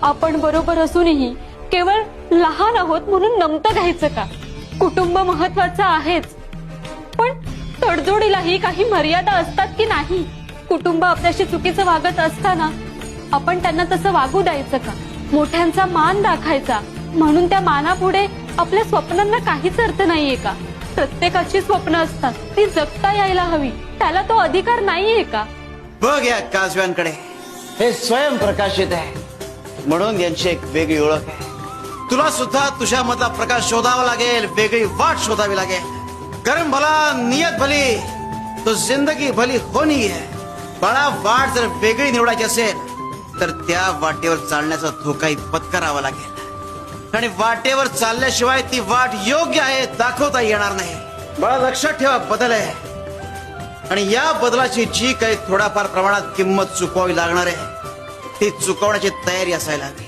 आपण बरोबर असूनही केवळ लहान आहोत म्हणून नमतं घ्यायचं का? कुटुंब महत्वाचं आहेच, पण तडजोडीलाही काही मर्यादा असतात की नाही? कुटुंब आपल्याशी चुकीचं वागत असताना आपण त्यांना तसं वागू द्यायचं का? मोठ्यांचा मान राखायचा म्हणून त्या मानापुढे आपल्या स्वप्नांना काहीच अर्थ नाहीये का? प्रत्येकाची स्वप्न असतात, ती जगता यायला हवी, त्याला तो अधिकार नाहीये का? बघ या काजव्यांकडे, हे स्वयंप्रकाशित आहे म्हणून यांची एक वेगळी ओळख आहे. तुला सुद्धा तुझ्या मधला प्रकाश शोधावा लागेल, वेगळी वाट शोधावी लागेल. कर्म भला नियत भली तो जिंदगी भली होनी है. बाळा, वाट जर वेगळी निवडायची असेल तर त्या वाटेवर चालण्याचा धोकाही पत्करावा लागेल आणि वाटेवर चालल्याशिवाय ती वाट योग्य आहे दाखवता येणार नाही. बाळा, लक्षात ठेवा, बदल आहे आणि या बदलाची जी काही थोड्याफार प्रमाणात किंमत चुकवावी लागणार आहे ती चुकवण्याची तयारी असायला हवी.